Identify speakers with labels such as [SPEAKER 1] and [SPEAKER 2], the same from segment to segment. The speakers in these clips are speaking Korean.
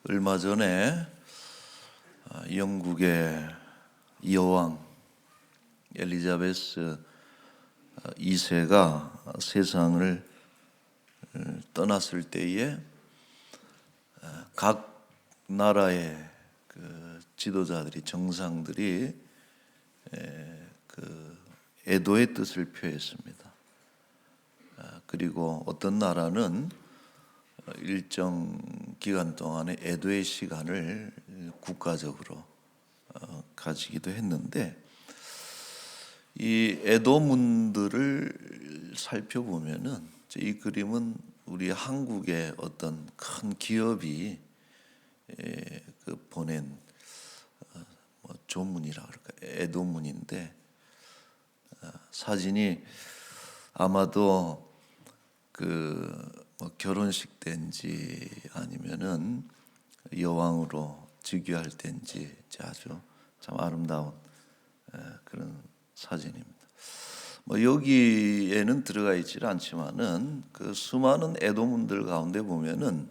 [SPEAKER 1] 얼마 전에 영국의 여왕 엘리자베스 2세가 세상을 떠났을 때에 각 나라의 그 지도자들이 정상들이 그 애도의 뜻을 표했습니다. 그리고 어떤 나라는 일정 기간 동안의 애도의 시간을 국가적으로 가지기도 했는데, 이 애도문들을 살펴보면은 이 그림은 우리 한국의 어떤 큰 기업이 그 보낸 조문이라 그럴까, 애도문인데, 사진이 아마도 결혼식 때인지 아니면은 여왕으로 즉위할 때인지 아주 참 아름다운 그런 사진입니다. 여기에는 들어가 있지 않지만은 그 수많은 애도문들 가운데 보면은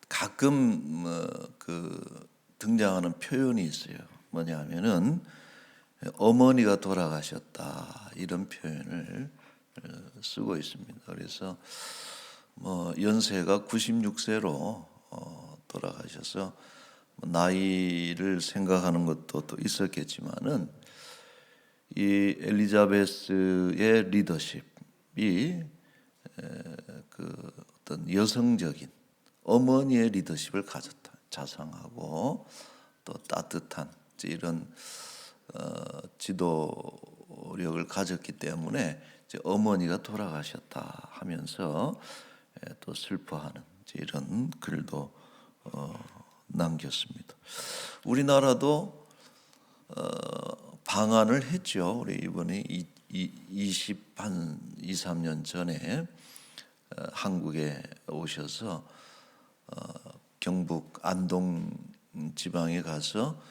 [SPEAKER 1] 가끔 등장하는 표현이 있어요. 뭐냐면은 어머니가 돌아가셨다, 이런 표현을 쓰고 있습니다. 그래서 연세가 96세로 돌아가셔서 나이를 생각하는 것도 또 있었겠지만은, 이 엘리자베스의 리더십이 그 어떤 여성적인 어머니의 리더십을 가졌다, 자상하고 또 따뜻한 이런 지도력을 가졌기 때문에 이제 어머니가 돌아가셨다 하면서 또 슬퍼하는 이런 글도 남겼습니다. 우리나라도 방한을 했죠. 우리 이번에 23년 전에 한국에 오셔서 경북 안동 지방에 가서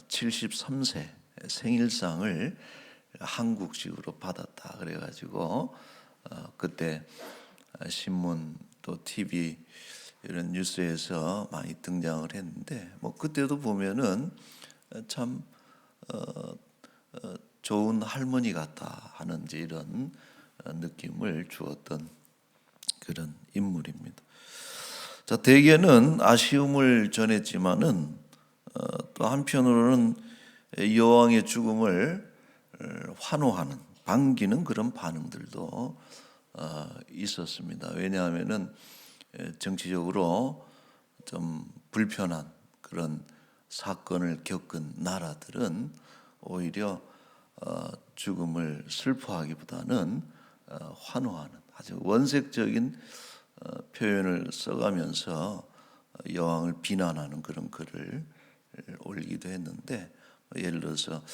[SPEAKER 1] 73세 생일상을 한국식으로 받았다 그래가지고 그때 신문 또 TV 이런 뉴스에서 많이 등장을 했는데, 그때도 보면은 참 좋은 할머니 같다 하는 이런 느낌을 주었던 그런 인물입니다. 자, 대개는 아쉬움을 전했지만은 또 한편으로는 여왕의 죽음을 환호하는, 반기는 그런 반응들도 있었습니다. 왜냐하면은 정치적으로 좀 불편한 그런 사건을 겪은 나라들은 오히려 죽음을 슬퍼하기보다는 환호하는 아주 원색적인 표현을 써가면서 여왕을 비난하는 그런 글을 올리기도 했는데, 예를 들어서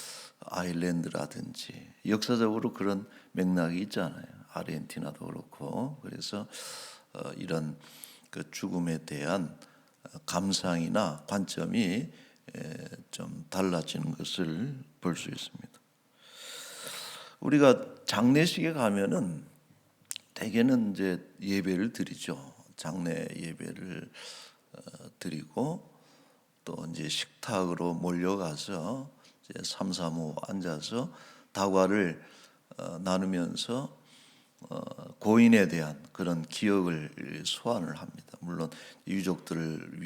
[SPEAKER 1] 아일랜드라든지 역사적으로 그런 맥락이 있잖아요. 아르헨티나도 그렇고. 그래서 이런 그 죽음에 대한 감상이나 관점이 좀 달라지는 것을 볼 수 있습니다. 우리가 장례식에 가면은 대개는 이제 예배를 드리죠. 장례 예배를 드리고 또 이제 식탁으로 몰려가서 이제 삼삼오오 앉아서 다과를 나누면서 고인에 대한 그런 기억을 소환을 합니다. 물론 유족들을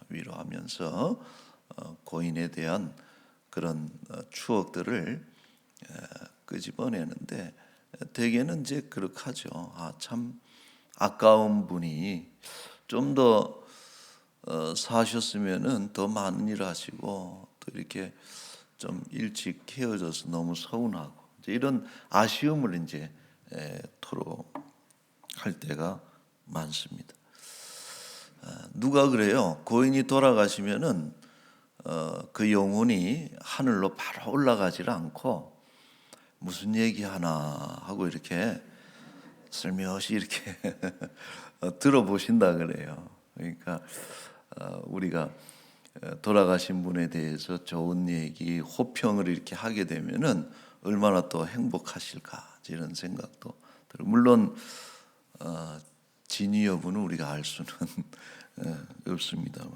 [SPEAKER 1] 위로하면서 고인에 대한 그런 추억들을 끄집어내는데, 대개는 이제 그렇게 하죠. 참 아까운 분이 좀 더 사셨으면은 더 많은 일 하시고 또 이렇게 좀 일찍 헤어져서 너무 서운하고 이런 아쉬움을 이제 토로할 때가 많습니다. 누가 그래요? 고인이 돌아가시면은 그 영혼이 하늘로 바로 올라가지를 않고 무슨 얘기 하나 하고 이렇게 슬며시 이렇게 들어보신다 그래요. 그러니까 우리가 돌아가신 분에 대해서 좋은 얘기, 호평을 이렇게 하게 되면은 얼마나 또 행복하실까 이런 생각도 들고, 물론 진위 여부는 우리가 알 수는 없습니다만.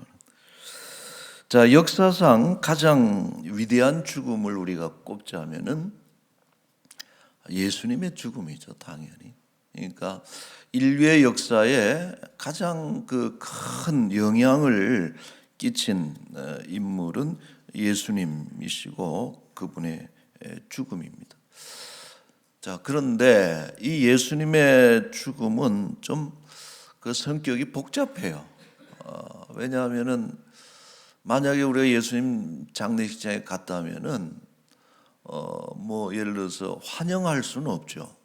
[SPEAKER 1] 자, 역사상 가장 위대한 죽음을 우리가 꼽자면은 예수님의 죽음이죠, 당연히. 그러니까 인류의 역사에 가장 그 큰 영향을 끼친 인물은 예수님이시고 그분의 죽음입니다. 자, 그런데 이 예수님의 죽음은 좀 그 성격이 복잡해요. 왜냐하면은 만약에 우리가 예수님 장례식장에 갔다면은 뭐 예를 들어서 환영할 수는 없죠.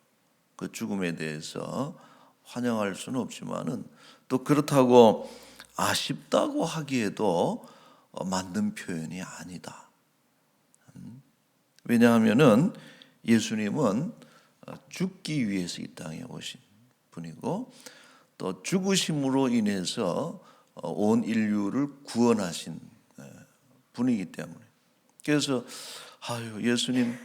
[SPEAKER 1] 그 죽음에 대해서 환영할 수는 없지만은 또 그렇다고 아쉽다고 하기에도 맞는 표현이 아니다. 왜냐하면은 예수님은 죽기 위해서 이 땅에 오신 분이고 또 죽으심으로 인해서 온 인류를 구원하신 분이기 때문에. 그래서 예수님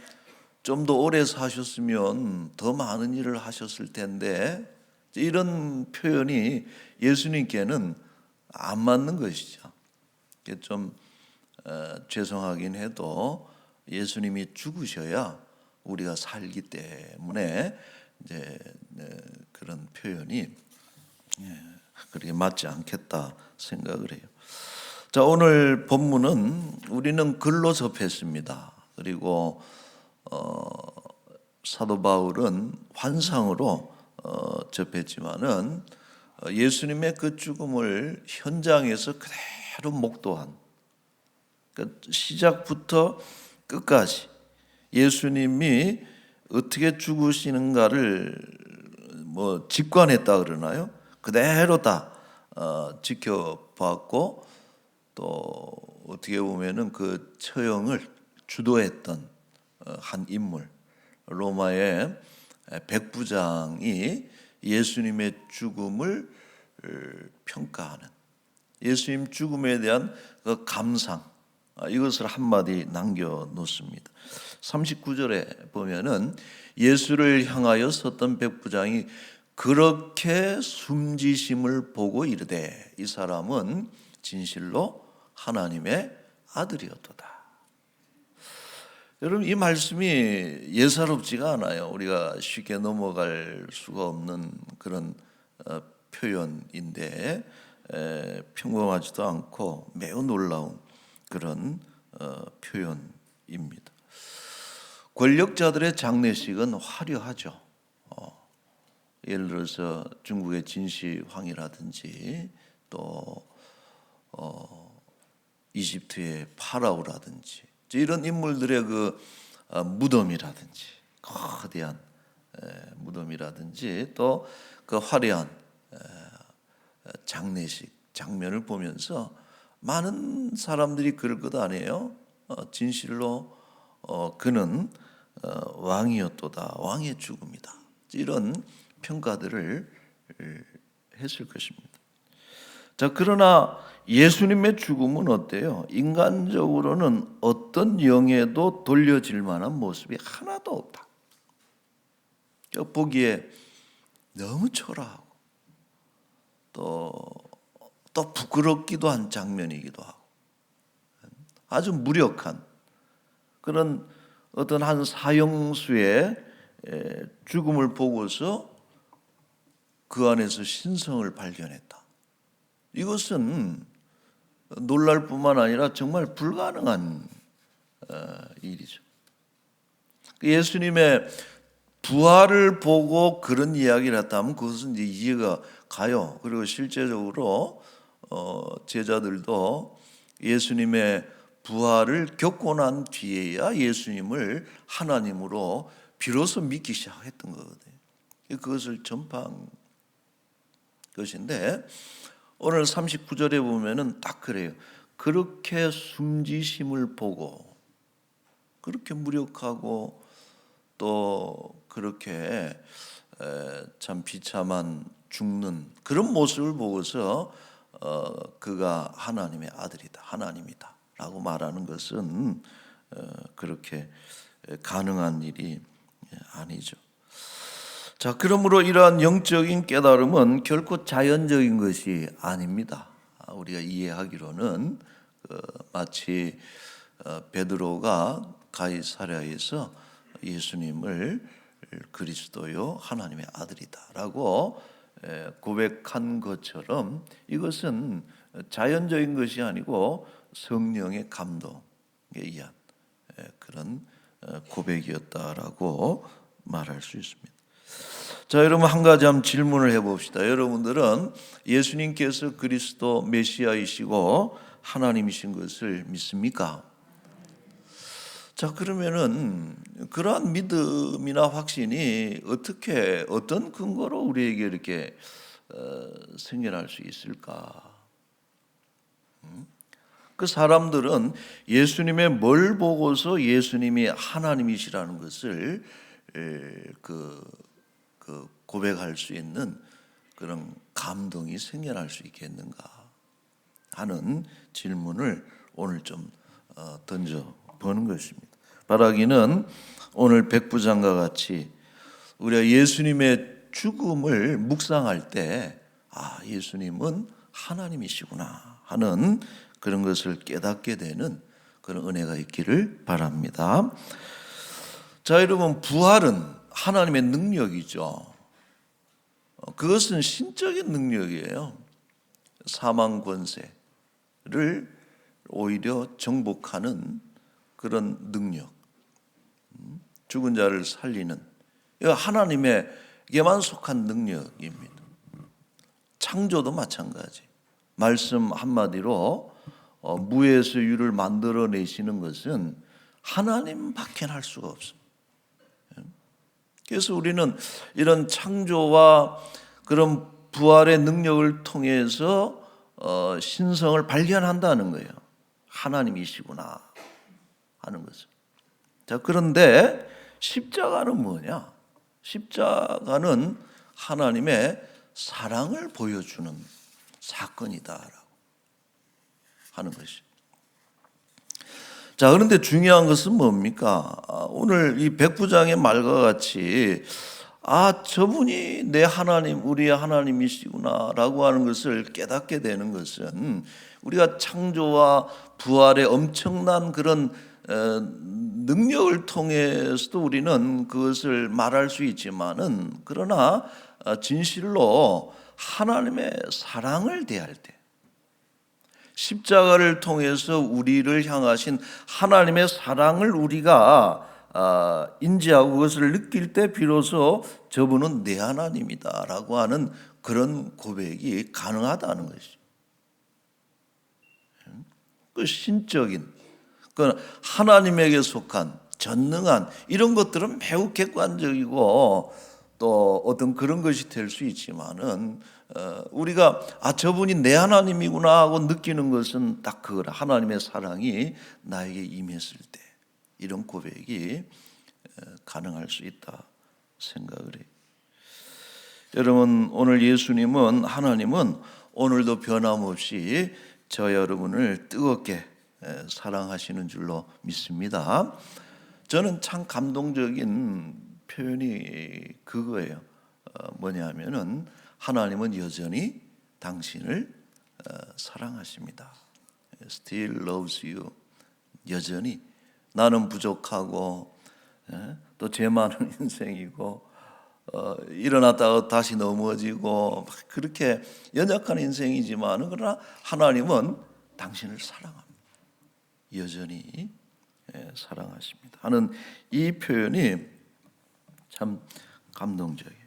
[SPEAKER 1] 좀 더 오래 사셨으면 더 많은 일을 하셨을 텐데 이런 표현이 예수님께는 안 맞는 것이죠. 좀 죄송하긴 해도 예수님이 죽으셔야 우리가 살기 때문에 이제 그런 표현이 그렇게 맞지 않겠다 생각을 해요. 자, 오늘 본문은 우리는 글로 접했습니다. 그리고 사도 바울은 환상으로 접했지만은 예수님의 그 죽음을 현장에서 그대로 목도한, 그러니까 시작부터 끝까지 예수님이 어떻게 죽으시는가를 뭐 직관했다 그러나요? 그대로 다 지켜봤고 또 어떻게 보면은 그 처형을 주도했던 한 인물, 로마의 백부장이 예수님의 죽음을 평가하는, 예수님 죽음에 대한 그 감상, 이것을 한마디 남겨놓습니다. 39절에 보면은 예수를 향하여 섰던 백부장이 그렇게 숨지심을 보고 이르되 이 사람은 진실로 하나님의 아들이었도다. 여러분, 이 말씀이 예사롭지가 않아요. 우리가 쉽게 넘어갈 수가 없는 그런 표현인데 평범하지도 않고 매우 놀라운 그런 표현입니다. 권력자들의 장례식은 화려하죠. 예를 들어서 중국의 진시황이라든지 또 이집트의 파라오라든지 이런 인물들의 그 무덤이라든지 거대한 무덤이라든지 또 그 화려한 장례식 장면을 보면서 많은 사람들이 그럴 것 아니에요. 진실로 그는 왕이었도다, 왕의 죽음이다, 이런 평가들을 했을 것입니다. 자, 그러나 예수님의 죽음은 어때요? 인간적으로는 어떤 영에도 돌려질 만한 모습이 하나도 없다. 보기에 너무 초라하고 또 부끄럽기도 한 장면이기도 하고 아주 무력한 그런 어떤 한 사형수의 죽음을 보고서 그 안에서 신성을 발견했다. 이것은 놀랄 뿐만 아니라 정말 불가능한 일이죠. 예수님의 부활을 보고 그런 이야기를 했다면 그것은 이제 이해가 가요. 그리고 실제적으로 제자들도 예수님의 부활을 겪고 난 뒤에야 예수님을 하나님으로 비로소 믿기 시작했던 거거든요. 그것을 전파한 것인데 오늘 39절에 보면은 딱 그래요. 그렇게 숨지심을 보고 그렇게 무력하고 또 그렇게 참 비참한 죽는 그런 모습을 보고서 그가 하나님의 아들이다, 하나님이다 라고 말하는 것은 그렇게 가능한 일이 아니죠. 자, 그러므로 이러한 영적인 깨달음은 결코 자연적인 것이 아닙니다. 우리가 이해하기로는 마치 베드로가 가이사랴에서 예수님을 그리스도요 하나님의 아들이다라고 고백한 것처럼 이것은 자연적인 것이 아니고 성령의 감동에 의한 그런 고백이었다라고 말할 수 있습니다. 자, 여러분 한 가지 한번 질문을 해봅시다. 여러분들은 예수님께서 그리스도 메시아이시고 하나님이신 것을 믿습니까? 자, 그러면은 그러한 믿음이나 확신이 어떤 근거로 우리에게 이렇게 생겨날 수 있을까? 그 사람들은 예수님의 뭘 보고서 예수님이 하나님이시라는 것을 고백할 수 있는 그런 감동이 생겨날 수 있겠는가 하는 질문을 오늘 좀 던져보는 것입니다. 바라기는 오늘 백부장과 같이 우리가 예수님의 죽음을 묵상할 때 예수님은 하나님이시구나 하는 그런 것을 깨닫게 되는 그런 은혜가 있기를 바랍니다. 자, 여러분, 부활은 하나님의 능력이죠. 그것은 신적인 능력이에요. 사망 권세를 오히려 정복하는 그런 능력, 죽은 자를 살리는 하나님에게만 속한 능력입니다. 창조도 마찬가지. 말씀 한마디로 무에서 유를 만들어내시는 것은 하나님밖에 할 수가 없습니다. 그래서 우리는 이런 창조와 그런 부활의 능력을 통해서 신성을 발견한다는 거예요. 하나님이시구나 하는 것을. 자, 그런데 십자가는 뭐냐? 십자가는 하나님의 사랑을 보여주는 사건이다라고 하는 것이. 자, 그런데 중요한 것은 뭡니까? 오늘 이 백부장의 말과 같이 저분이 내 하나님, 우리의 하나님이시구나라고 하는 것을 깨닫게 되는 것은 우리가 창조와 부활의 엄청난 그런 능력을 통해서도 우리는 그것을 말할 수 있지만은 그러나 진실로 하나님의 사랑을 대할 때 십자가를 통해서 우리를 향하신 하나님의 사랑을 우리가 인지하고 그것을 느낄 때 비로소 저분은 내 하나님이다라고 하는 그런 고백이 가능하다는 것이죠. 그 신적인, 그 하나님에게 속한 전능한 이런 것들은 매우 객관적이고 또 어떤 그런 것이 될 수 있지만은 우리가 저분이 내 하나님이구나 하고 느끼는 것은 딱 그거라. 하나님의 사랑이 나에게 임했을 때 이런 고백이 가능할 수 있다 생각을 해요. 여러분, 오늘 예수님은 하나님은 오늘도 변함없이 저 여러분을 뜨겁게 사랑하시는 줄로 믿습니다. 저는 참 감동적인 표현이 그거예요. 뭐냐면은 하나님은 여전히 당신을 사랑하십니다. Still loves you. 여전히 나는 부족하고 또 죄 많은 인생이고 일어났다가 다시 넘어지고 그렇게 연약한 인생이지만 그러나 하나님은 당신을 사랑합니다. 여전히 사랑하십니다 하는 이 표현이 참 감동적이에요.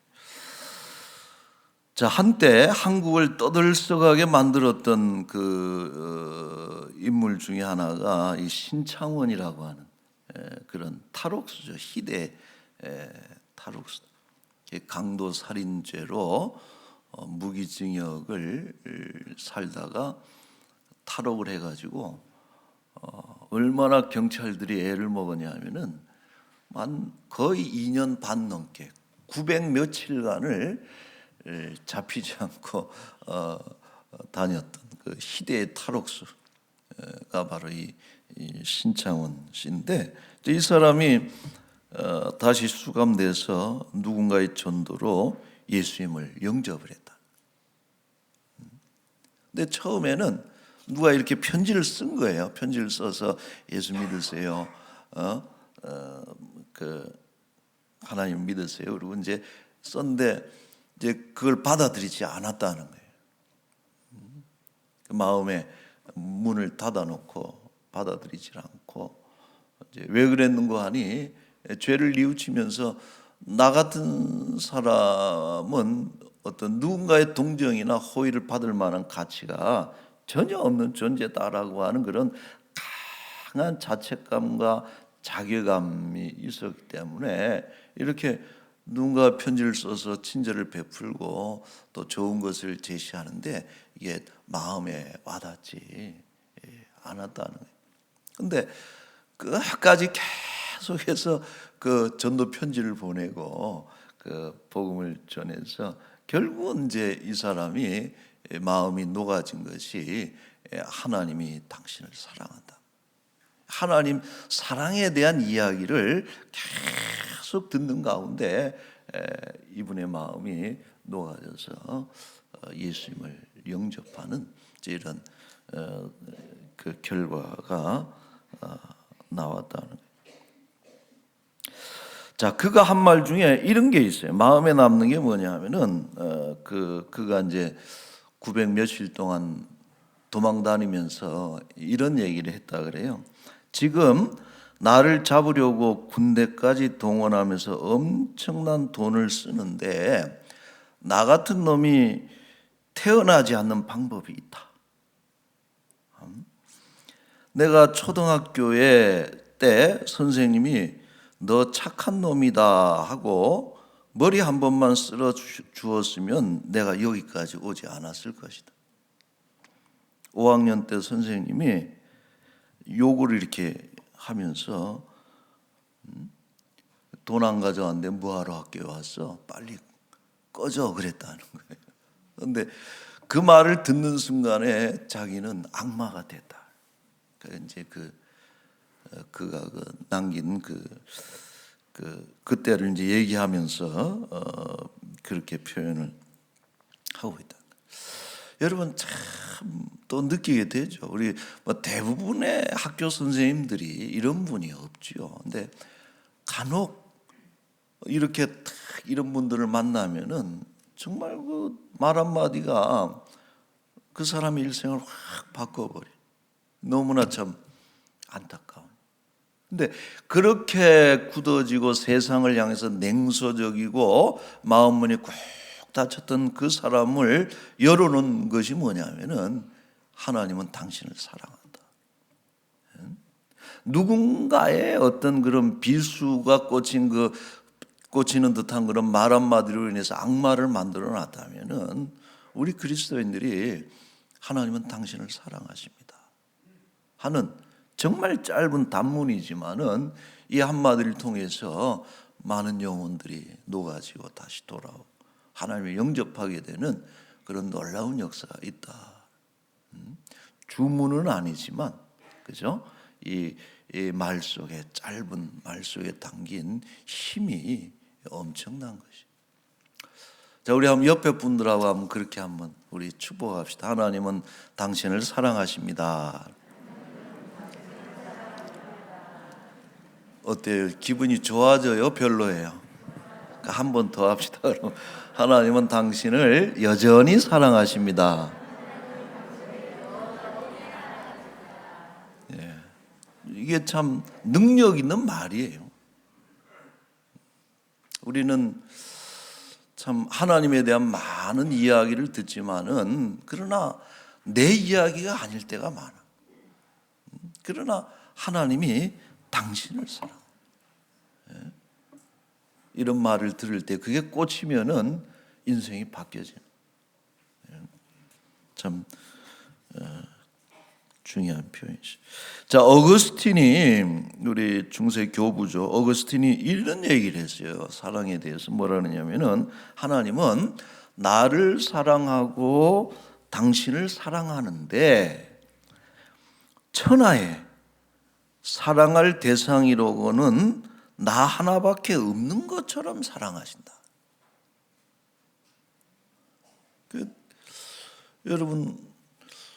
[SPEAKER 1] 자, 한때 한국을 떠들썩하게 만들었던 그 인물 중에 하나가 이 신창원이라고 하는 그런 탈옥수죠. 희대 탈옥수. 강도 살인죄로 무기징역을 살다가 탈옥을 해가지고 얼마나 경찰들이 애를 먹었냐면은 거의 2년 반 넘게 900 며칠간을 잡히지 않고 다녔던 그 희대의 탈옥수가 바로 이 신창원 씨인데 이 사람이 다시 수감돼서 누군가의 전도로 예수님을 영접을 했다. 근데 처음에는 누가 이렇게 편지를 쓴 거예요. 편지를 써서 예수 믿으세요. 하나님 믿으세요. 그리고 이제 썼는데 이제 그걸 받아들이지 않았다는 거예요. 그 마음에 문을 닫아놓고 받아들이지 않고 이제 왜 그랬는가 하니 죄를 뉘우치면서 나 같은 사람은 어떤 누군가의 동정이나 호의를 받을 만한 가치가 전혀 없는 존재다라고 하는 그런 강한 자책감과 자괴감이 있었기 때문에 이렇게 누군가 편지를 써서 친절을 베풀고 또 좋은 것을 제시하는데 이게 마음에 와닿지 않았다는 거예요. 근데 끝까지 계속해서 그 전도 편지를 보내고 그 복음을 전해서 결국은 이제 이 사람이 마음이 녹아진 것이 하나님이 당신을 사랑한다. 하나님 사랑에 대한 이야기를 계속 듣는 가운데 이분의 마음이 녹아져서 예수님을 영접하는 이런 그 결과가 나왔다는 거예요. 자, 그가 한 말 중에 이런 게 있어요. 마음에 남는 게 뭐냐 하면은 그가 이제 900 며칠 동안 도망 다니면서 이런 얘기를 했다 그래요. 지금 나를 잡으려고 군대까지 동원하면서 엄청난 돈을 쓰는데 나 같은 놈이 태어나지 않는 방법이 있다. 내가 초등학교에 때 선생님이 너 착한 놈이다 하고 머리 한 번만 쓸어 주었으면 내가 여기까지 오지 않았을 것이다. 5학년 때 선생님이 욕을 이렇게 하면서 돈 안 가져왔는데 뭐하러 학교에 왔어? 빨리 꺼져 그랬다는 거예요. 그런데 그 말을 듣는 순간에 자기는 악마가 됐다. 그러니까 이제 그가 남긴 그때를 이제 얘기하면서 그렇게 표현을 하고 있다. 여러분 참 또 느끼게 되죠. 우리 뭐 대부분의 학교 선생님들이 이런 분이 없죠. 근데 간혹 이렇게 이런 분들을 만나면은 정말 그 말 한마디가 그 사람의 일생을 확 바꿔버려. 너무나 참 안타까운. 근데 그렇게 굳어지고 세상을 향해서 냉소적이고 마음문이 꾹 닫혔던 그 사람을 열어놓은 것이 뭐냐면은 하나님은 당신을 사랑한다. 누군가의 어떤 그런 비수가 꽂히는 듯한 그런 말 한마디로 인해서 악마를 만들어 놨다면은 우리 그리스도인들이 하나님은 당신을 사랑하십니다 하는 정말 짧은 단문이지만은 이 한마디를 통해서 많은 영혼들이 녹아지고 다시 돌아오고 하나님을 영접하게 되는 그런 놀라운 역사가 있다. 주문은 아니지만, 그죠? 이 말 속에 짧은 말 속에 담긴 힘이 엄청난 것이. 자, 우리 한번 옆에 분들하고 한번 그렇게 한번 우리 축복합시다. 하나님은 당신을 사랑하십니다. 어때요? 기분이 좋아져요? 별로예요? 한 번 더 합시다. 그럼 하나님은 당신을 여전히 사랑하십니다. 예. 이게 참 능력 있는 말이에요. 우리는 참 하나님에 대한 많은 이야기를 듣지만은 그러나 내 이야기가 아닐 때가 많아. 그러나 하나님이 당신을 사랑. 이런 말을 들을 때 그게 꽂히면은 인생이 바뀌어지는. 참 중요한 표현이죠. 자, 어거스틴이 우리 중세 교부죠. 어거스틴이 이런 얘기를 했어요. 사랑에 대해서 뭐라 하느냐면은 하나님은 나를 사랑하고 당신을 사랑하는데 천하에 사랑할 대상이로고는 나 하나밖에 없는 것처럼 사랑하신다. 여러분,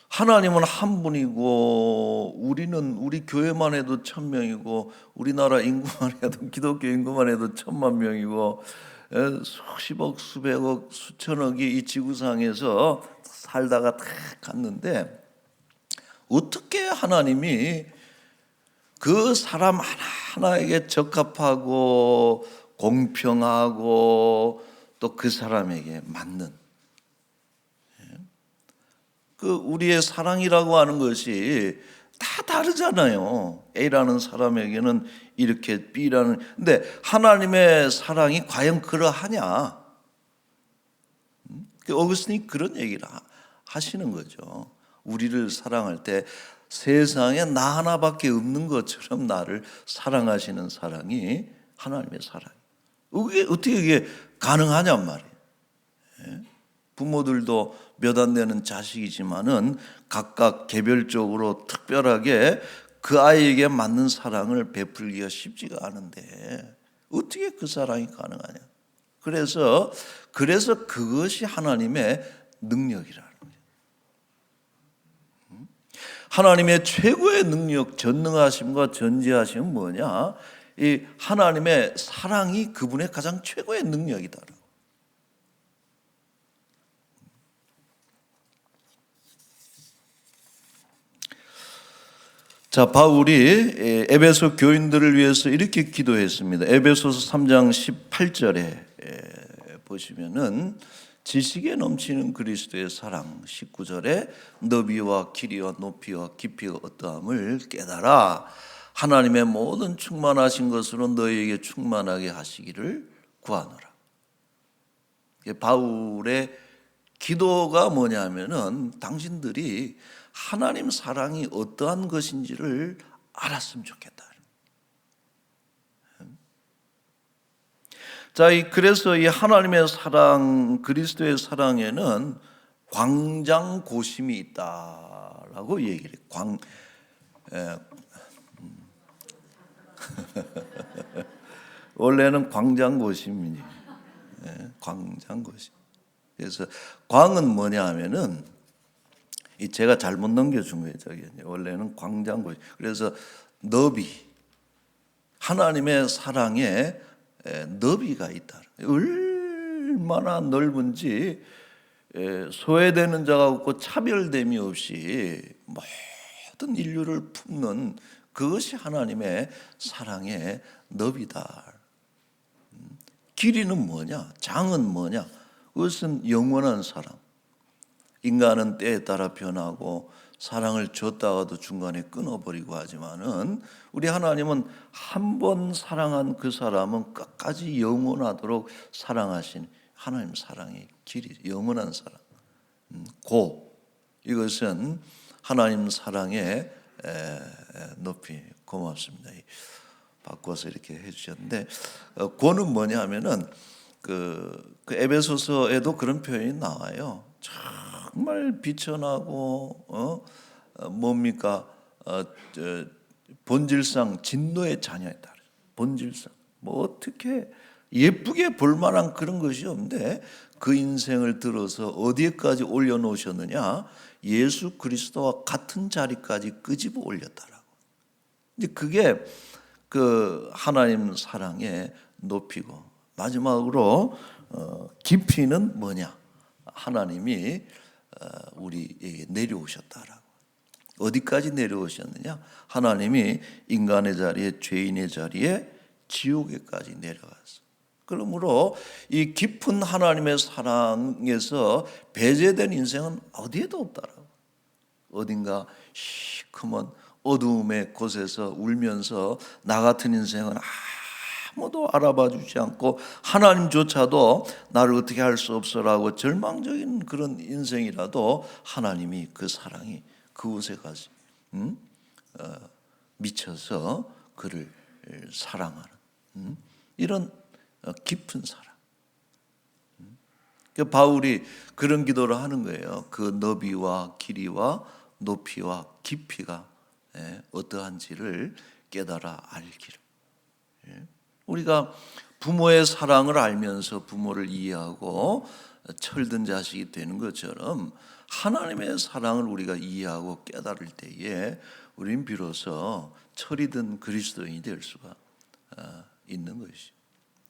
[SPEAKER 1] 하나님은 한 분이고 우리 교회만 해도 1,000명이고 우리나라 인구만 해도 기독교 인구만 해도 1,000만 명이고 수십억 수백억 수천억이 이 지구상에서 살다가 다 갔는데 어떻게 하나님이 그 사람 하나하나에게 적합하고 공평하고 또 그 사람에게 맞는 그 우리의 사랑이라고 하는 것이 다 다르잖아요. A라는 사람에게는 이렇게 B라는. 근데 하나님의 사랑이 과연 그러하냐? 어거스틴이 그런 얘기를 하시는 거죠. 우리를 사랑할 때 세상에 나 하나밖에 없는 것처럼 나를 사랑하시는 사랑이 하나님의 사랑. 어떻게 이게 가능하냔 말이에요. 부모들도 몇 안 되는 자식이지만은 각각 개별적으로 특별하게 그 아이에게 맞는 사랑을 베풀기가 쉽지가 않은데 어떻게 그 사랑이 가능하냐? 그래서 그것이 하나님의 능력이라는 거예요. 하나님의 최고의 능력, 전능하심과 전지하심은 뭐냐? 이 하나님의 사랑이 그분의 가장 최고의 능력이다. 자, 바울이 에베소 교인들을 위해서 이렇게 기도했습니다. 에베소서 3장 18절에 보시면은 지식에 넘치는 그리스도의 사랑, 19절에 너비와 길이와 높이와 깊이가 어떠함을 깨달아 하나님의 모든 충만하신 것으로 너희에게 충만하게 하시기를 구하노라. 바울의 기도가 뭐냐면은 당신들이 하나님 사랑이 어떠한 것인지를 알았으면 좋겠다. 자, 그래서 이 하나님의 사랑, 그리스도의 사랑에는 광장고심이 있다라고 얘기를 해요. 원래는 광장고심이니, 광장고심. 그래서 광은 뭐냐 하면은 제가 잘못 넘겨준 거예요. 저기 원래는 광장고심. 그래서 너비, 하나님의 사랑에 너비가 있다. 얼마나 넓은지 소외되는 자가 없고 차별됨이 없이 모든 인류를 품는 그것이 하나님의 사랑의 너비다. 길이는 뭐냐? 장은 뭐냐? 그것은 영원한 사랑. 인간은 때에 따라 변하고 사랑을 줬다가도 중간에 끊어버리고 하지만은 우리 하나님은 한 번 사랑한 그 사람은 끝까지 영원하도록 사랑하신 하나님 사랑의 길이, 영원한 사랑. 이것은 하나님 사랑의 높이. 고맙습니다. 바꿔서 이렇게 해주셨는데 고는 뭐냐 하면은 그 에베소서에도 그런 표현이 나와요. 정말 비천하고 뭡니까 본질상 진노의 자녀에 따라 본질상 뭐 어떻게 예쁘게 볼 만한 그런 것이 없는데 그 인생을 들어서 어디에까지 올려놓으셨느냐? 예수 그리스도와 같은 자리까지 끄집어 올렸다라고. 이제 그게 그 하나님 사랑의 높이고 마지막으로 깊이는 뭐냐? 하나님이 우리에게 내려오셨다라고. 어디까지 내려오셨느냐? 하나님이 인간의 자리에, 죄인의 자리에, 지옥에까지 내려갔어. 그러므로 이 깊은 하나님의 사랑에서 배제된 인생은 어디에도 없다라고. 어딘가 시커먼 어두움의 곳에서 울면서 나 같은 인생은 아무도 알아봐 주지 않고 하나님조차도 나를 어떻게 할 수 없어라고 절망적인 그런 인생이라도 하나님이 그 사랑이 그곳에 가서 미쳐서 그를 사랑하는 이런 깊은 사랑. 바울이 그런 기도를 하는 거예요. 그 너비와 길이와 높이와 깊이가 어떠한지를 깨달아 알기를. 우리가 부모의 사랑을 알면서 부모를 이해하고 철든 자식이 되는 것처럼 하나님의 사랑을 우리가 이해하고 깨달을 때에 우린 비로소 철이 든 그리스도인이 될 수가 있는 것이죠.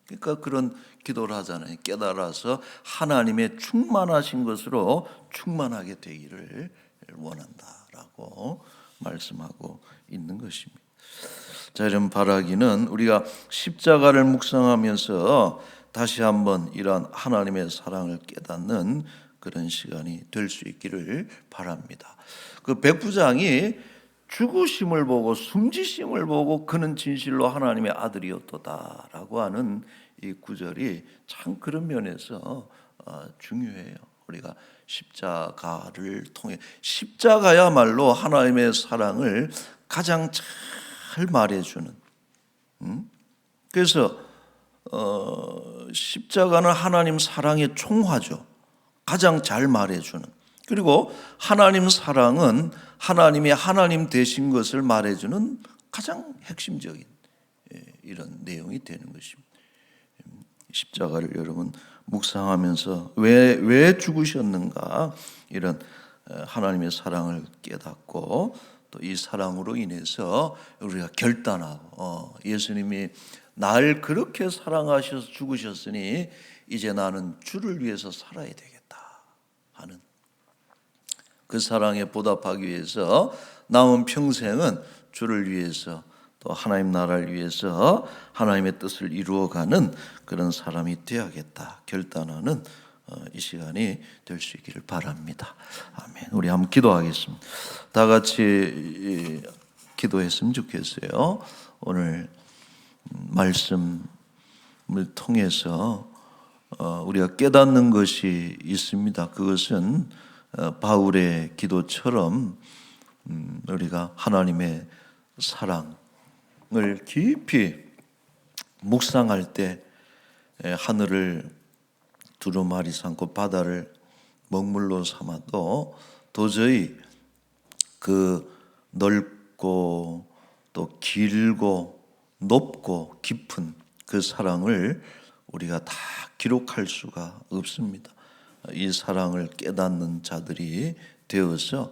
[SPEAKER 1] 그러니까 그런 기도를 하잖아요. 깨달아서 하나님의 충만하신 것으로 충만하게 되기를 원한다라고 말씀하고 있는 것입니다. 자, 이런 바라기는 우리가 십자가를 묵상하면서 다시 한번 이러한 하나님의 사랑을 깨닫는 그런 시간이 될 수 있기를 바랍니다. 그 백부장이 죽으심을 보고 숨지심을 보고 그는 진실로 하나님의 아들이었도다라고 하는 이 구절이 참 그런 면에서 중요해요. 우리가 십자가를 통해 십자가야말로 하나님의 사랑을 가장 잘 말해주는. 그래서 십자가는 하나님 사랑의 총화죠. 가장 잘 말해주는. 그리고 하나님 사랑은 하나님이 하나님 되신 것을 말해주는 가장 핵심적인 이런 내용이 되는 것입니다. 십자가를 여러분 묵상하면서 왜 죽으셨는가 이런 하나님의 사랑을 깨닫고 또 이 사랑으로 인해서 우리가 결단하고 예수님이 날 그렇게 사랑하셔서 죽으셨으니 이제 나는 주를 위해서 살아야 되겠다 하는 그 사랑에 보답하기 위해서 남은 평생은 주를 위해서 또 하나님 나라를 위해서 하나님의 뜻을 이루어가는 그런 사람이 되어야겠다 결단하는 이 시간이 될 수 있기를 바랍니다. 아멘. 우리 한번 기도하겠습니다. 다 같이 기도했으면 좋겠어요. 오늘 말씀을 통해서 우리가 깨닫는 것이 있습니다. 그것은 바울의 기도처럼 우리가 하나님의 사랑을 깊이 묵상할 때 하늘을 두루마리 삼고 바다를 먹물로 삼아도 도저히 그 넓고 또 길고 높고 깊은 그 사랑을 우리가 다 기록할 수가 없습니다. 이 사랑을 깨닫는 자들이 되어서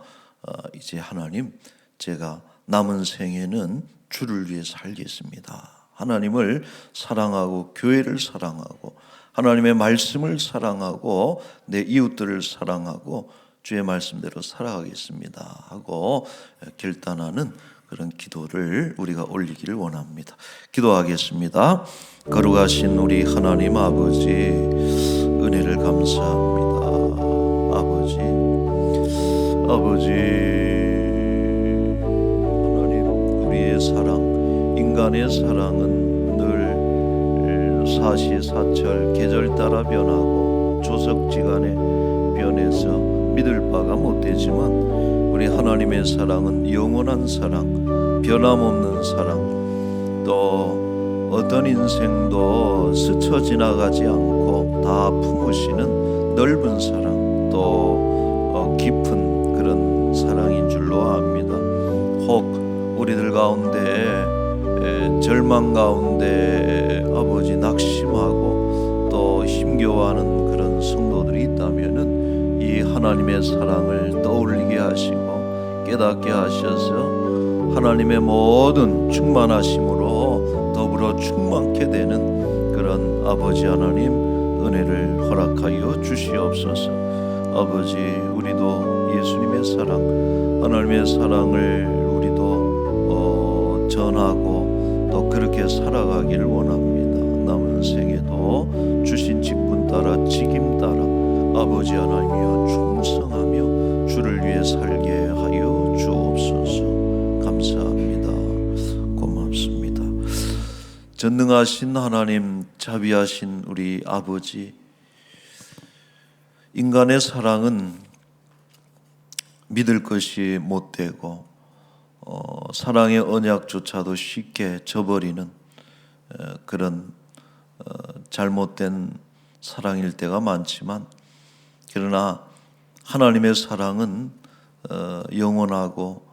[SPEAKER 1] 이제 하나님 제가 남은 생에는 주를 위해 살겠습니다. 하나님을 사랑하고 교회를 사랑하고 하나님의 말씀을 사랑하고 내 이웃들을 사랑하고 주의 말씀대로 살아가겠습니다 하고 결단하는 그런 기도를 우리가 올리기를 원합니다. 기도하겠습니다. 거룩하신 우리 하나님 아버지 은혜를 감사합니다. 아버지 하나님 우리의 사랑 인간의 사랑은 늘 사시사철 계절 따라 변하고 조석지간에 변해서 믿을 바가 못되지만 우리 하나님의 사랑은 영원한 사랑, 변함없는 사랑, 또 어떤 인생도 스쳐 지나가지 않고 다 품으시는 넓은 사랑, 또 깊은 그런 사랑인 줄로 압니다. 혹 우리들 가운데 절망 가운데 아버지 낙심하고 또 힘겨워하는 그런 성도들이 있다면은 이 하나님의 사랑을 떠올리게 하시고 깨닫게 하셔서 하나님의 모든 충만하심으로 더불어 충만케 되는 그런 아버지 하나님 은혜를 허락하여 주시옵소서. 아버지 우리도 예수님의 사랑 하나님의 사랑을 우리도 전하고 또 그렇게 살아가기를 원합니다. 남은 생에도 주신 직분 따라 직임 따라 아버지 하나님이여 충성하며 주를 위해 살게 하여 주옵소서. 감사합니다. 고맙습니다. 전능하신 하나님 자비하신 우리 아버지 인간의 사랑은 믿을 것이 못되고 사랑의 언약조차도 쉽게 저버리는 그런 잘못된 사랑일 때가 많지만 그러나 하나님의 사랑은 영원하고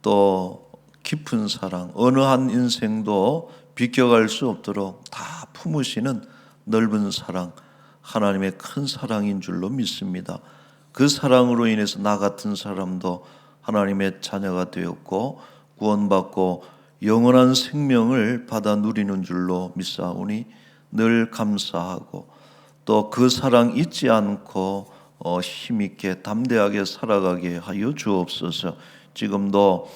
[SPEAKER 1] 또 깊은 사랑 어느 한 인생도 비껴갈 수 없도록 다 품으시는 넓은 사랑, 하나님의 큰 사랑인 줄로 믿습니다. 그 사랑으로 인해서 나 같은 사람도 하나님의 자녀가 되었고 구원받고 영원한 생명을 받아 누리는 줄로 믿사오니 늘 감사하고 또 그 사랑 잊지 않고 힘있게 담대하게 살아가게 하여 주옵소서. 지금도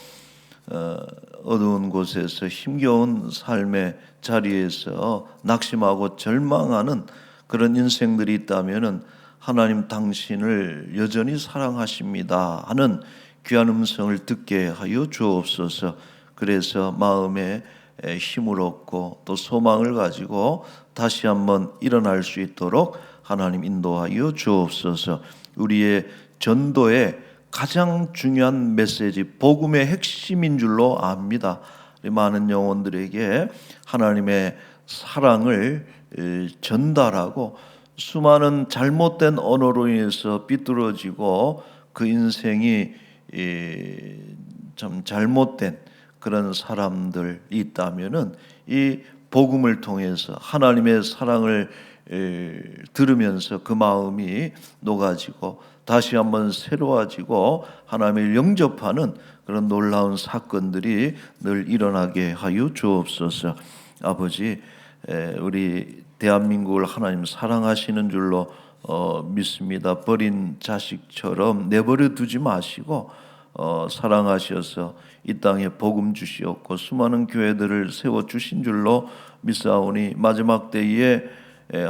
[SPEAKER 1] 어두운 곳에서 힘겨운 삶의 자리에서 낙심하고 절망하는 그런 인생들이 있다면은 하나님 당신을 여전히 사랑하십니다 하는 귀한 음성을 듣게 하여 주옵소서. 그래서 마음에 힘을 얻고 또 소망을 가지고 다시 한번 일어날 수 있도록 하나님 인도하여 주옵소서. 우리의 전도의 가장 중요한 메시지, 복음의 핵심인 줄로 압니다. 많은 영혼들에게 하나님의 사랑을 전달하고 수많은 잘못된 언어로 인해서 삐뚤어지고 그 인생이 참 잘못된 그런 사람들이 있다면은 이 복음을 통해서 하나님의 사랑을 들으면서 그 마음이 녹아지고 다시 한번 새로워지고 하나님을 영접하는 그런 놀라운 사건들이 늘 일어나게 하여 주옵소서. 아버지, 우리 대한민국을 하나님 사랑하시는 줄로 믿습니다. 버린 자식처럼 내버려 두지 마시고 사랑하셔서 이 땅에 복음 주시었고 수많은 교회들을 세워주신 줄로 믿사오니 마지막 때에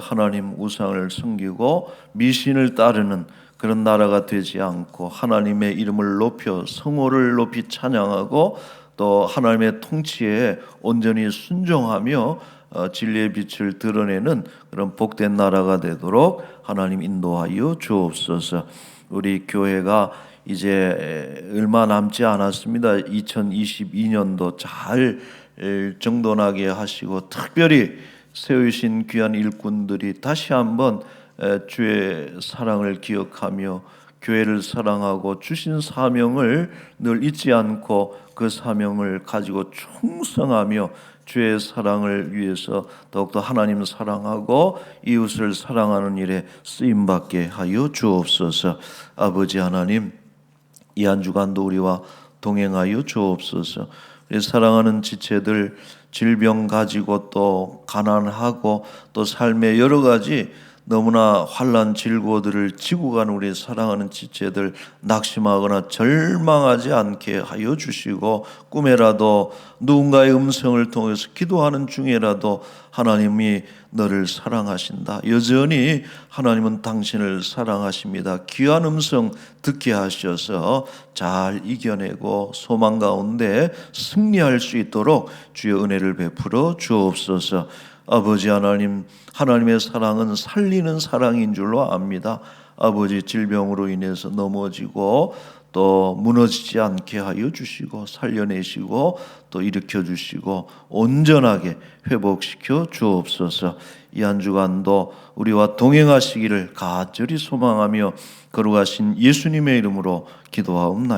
[SPEAKER 1] 하나님 우상을 섬기고 미신을 따르는 그런 나라가 되지 않고 하나님의 이름을 높여 성호를 높이 찬양하고 또 하나님의 통치에 온전히 순종하며 진리의 빛을 드러내는 그런 복된 나라가 되도록 하나님 인도하여 주옵소서. 우리 교회가 이제 얼마 남지 않았습니다. 2022년도 잘 정돈하게 하시고 특별히 세우신 귀한 일꾼들이 다시 한번 주의 사랑을 기억하며 교회를 사랑하고 주신 사명을 늘 잊지 않고 그 사명을 가지고 충성하며 주의 사랑을 위해서 더욱더 하나님 사랑하고 이웃을 사랑하는 일에 쓰임받게 하여 주옵소서. 아버지 하나님, 이 한 주간도 우리와 동행하여 주옵소서. 우리 사랑하는 지체들 질병 가지고 또 가난하고 또 삶의 여러 가지 너무나 환난 질고들을 지고 가는 우리 사랑하는 지체들 낙심하거나 절망하지 않게 하여 주시고 꿈에라도 누군가의 음성을 통해서 기도하는 중에라도 하나님이 너를 사랑하신다. 여전히 하나님은 당신을 사랑하십니다. 귀한 음성 듣게 하셔서 잘 이겨내고 소망 가운데 승리할 수 있도록 주의 은혜를 베풀어 주옵소서. 아버지 하나님, 하나님의 사랑은 살리는 사랑인 줄로 압니다. 아버지 질병으로 인해서 넘어지고 또 무너지지 않게 하여 주시고 살려내시고 또 일으켜 주시고 온전하게 회복시켜 주옵소서. 이 한 주간도 우리와 동행하시기를 간절히 소망하며 거룩하신 예수님의 이름으로 기도하옵나이다.